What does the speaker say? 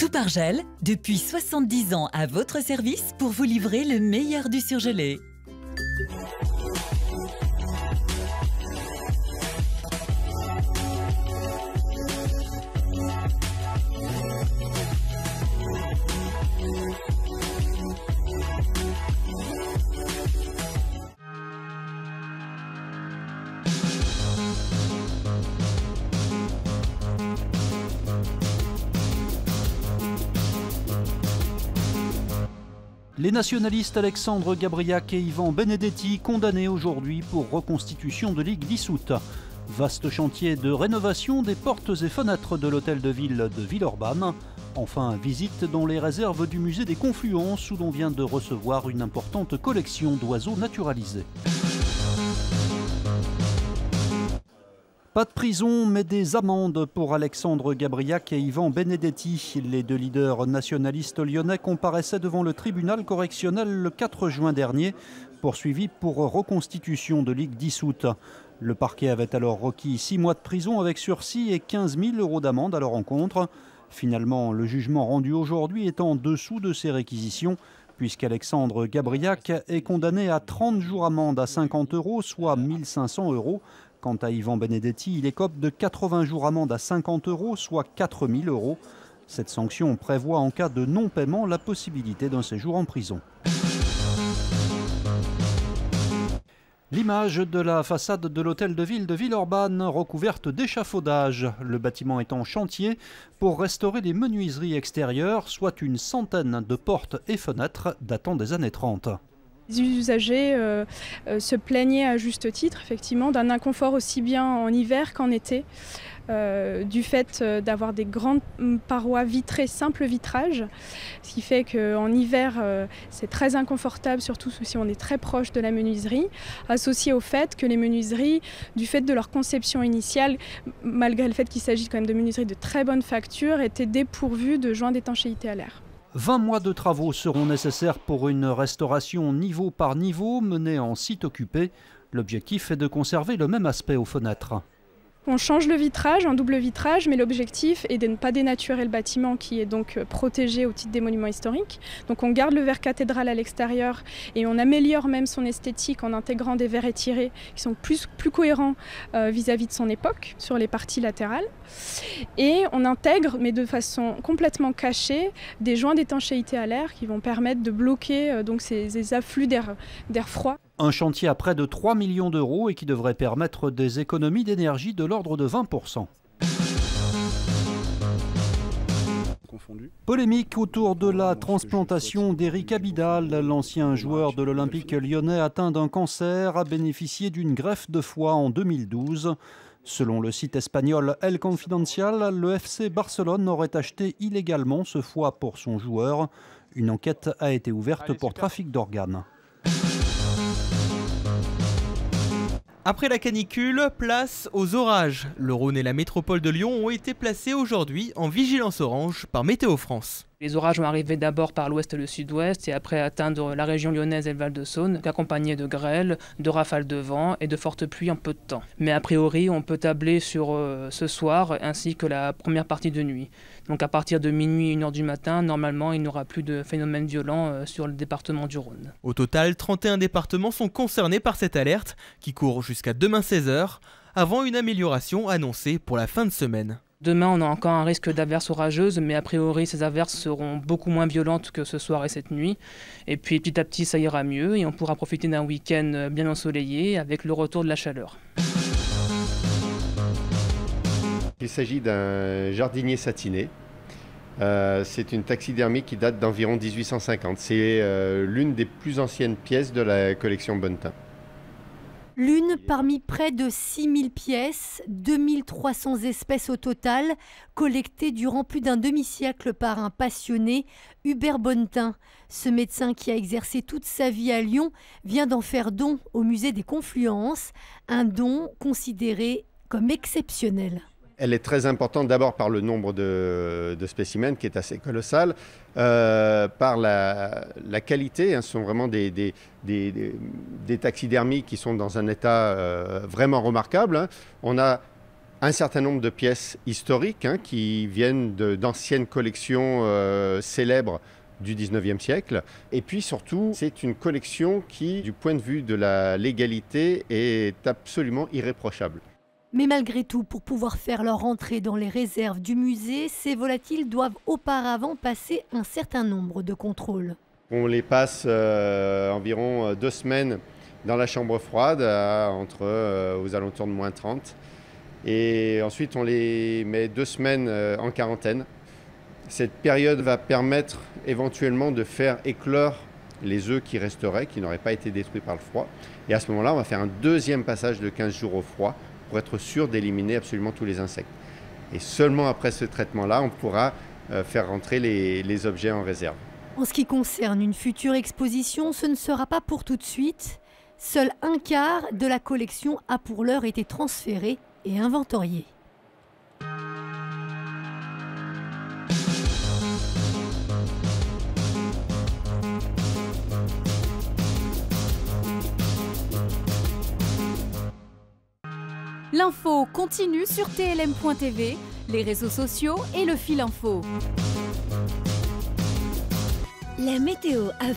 Toupargel, depuis 70 ans à votre service pour vous livrer le meilleur du surgelé. Les nationalistes Alexandre Gabriac et Ivan Benedetti condamnés aujourd'hui pour reconstitution de ligue dissoute. Vaste chantier de rénovation des portes et fenêtres de l'hôtel de ville de Villeurbanne. Enfin, visite dans les réserves du musée des Confluences où l'on vient de recevoir une importante collection d'oiseaux naturalisés. Pas de prison, mais des amendes pour Alexandre Gabriac et Ivan Benedetti. Les deux leaders nationalistes lyonnais comparaissaient devant le tribunal correctionnel le 4 juin dernier, poursuivis pour reconstitution de ligue dissoute. Le parquet avait alors requis 6 mois de prison avec sursis et 15 000 € d'amende à leur encontre. Finalement, le jugement rendu aujourd'hui est en dessous de ces réquisitions, puisqu'Alexandre Gabriac est condamné à 30 jours amende à 50 €, soit 1 500 €. Quant à Ivan Benedetti, il écope de 80 jours amende à 50 €, soit 4 000 €. Cette sanction prévoit en cas de non-paiement la possibilité d'un séjour en prison. L'image de la façade de l'hôtel de ville de Villeurbanne recouverte d'échafaudage. Le bâtiment est en chantier pour restaurer les menuiseries extérieures, soit une centaine de portes et fenêtres datant des années 30. Les usagers se plaignaient à juste titre, effectivement, d'un inconfort aussi bien en hiver qu'en été, du fait d'avoir des grandes parois vitrées, simple vitrage, ce qui fait qu'en hiver, c'est très inconfortable, surtout si on est très proche de la menuiserie, associé au fait que les menuiseries, du fait de leur conception initiale, malgré le fait qu'il s'agit quand même de menuiseries de très bonne facture, étaient dépourvues de joints d'étanchéité à l'air. 20 mois de travaux seront nécessaires pour une restauration niveau par niveau menée en site occupé. L'objectif est de conserver le même aspect aux fenêtres. On change le vitrage en double vitrage, mais l'objectif est de ne pas dénaturer le bâtiment qui est donc protégé au titre des monuments historiques. Donc on garde le verre cathédral à l'extérieur et on améliore même son esthétique en intégrant des verres étirés qui sont plus cohérents vis-à-vis de son époque sur les parties latérales. Et on intègre, mais de façon complètement cachée, des joints d'étanchéité à l'air qui vont permettre de bloquer donc ces afflux d'air froid. Un chantier à près de 3 millions d'euros et qui devrait permettre des économies d'énergie de l'ordre de 20%. Polémique autour de la transplantation d'Eric Abidal. L'ancien joueur de l'Olympique lyonnais atteint d'un cancer a bénéficié d'une greffe de foie en 2012. Selon le site espagnol El Confidencial, le FC Barcelone aurait acheté illégalement ce foie pour son joueur. Une enquête a été ouverte pour trafic d'organes. Après la canicule, place aux orages. Le Rhône et la métropole de Lyon ont été placés aujourd'hui en vigilance orange par Météo France. Les orages vont arriver d'abord par l'ouest et le sud-ouest et après atteindre la région lyonnaise et le Val-de-Saône, accompagnés de grêles, de rafales de vent et de fortes pluies en peu de temps. Mais a priori, on peut tabler sur ce soir ainsi que la première partie de nuit. Donc à partir de minuit, 1 h du matin, normalement, il n'y aura plus de phénomènes violents sur le département du Rhône. Au total, 31 départements sont concernés par cette alerte qui court jusqu'à demain 16 h, avant une amélioration annoncée pour la fin de semaine. Demain, on a encore un risque d'averses orageuses, mais a priori, ces averses seront beaucoup moins violentes que ce soir et cette nuit. Et puis petit à petit, ça ira mieux et on pourra profiter d'un week-end bien ensoleillé avec le retour de la chaleur. Il s'agit d'un jardinier satiné. C'est une taxidermie qui date d'environ 1850. C'est l'une des plus anciennes pièces de la collection Bonnetin. L'une parmi près de 6000 pièces, 2300 espèces au total, collectées durant plus d'un demi-siècle par un passionné, Hubert Bonnetin. Ce médecin qui a exercé toute sa vie à Lyon vient d'en faire don au musée des Confluences, un don considéré comme exceptionnel. Elle est très importante d'abord par le nombre de spécimens qui est assez colossal, par la qualité. Ce sont vraiment des taxidermies qui sont dans un état vraiment remarquable. On a un certain nombre de pièces historiques qui viennent d'anciennes collections célèbres du 19e siècle. Et puis surtout, c'est une collection qui, du point de vue de la légalité, est absolument irréprochable. Mais malgré tout, pour pouvoir faire leur entrée dans les réserves du musée, ces volatiles doivent auparavant passer un certain nombre de contrôles. On les passe environ 2 semaines dans la chambre froide, aux alentours de moins 30. Et ensuite, on les met 2 semaines en quarantaine. Cette période va permettre éventuellement de faire éclore les œufs qui resteraient, qui n'auraient pas été détruits par le froid. Et à ce moment-là, on va faire un deuxième passage de 15 jours au froid pour être sûr d'éliminer absolument tous les insectes. Et seulement après ce traitement-là, on pourra faire rentrer les objets en réserve. En ce qui concerne une future exposition, ce ne sera pas pour tout de suite. Seul un quart de la collection a pour l'heure été transféré et inventorié. L'info continue sur TLM.tv, les réseaux sociaux et le fil info. La météo à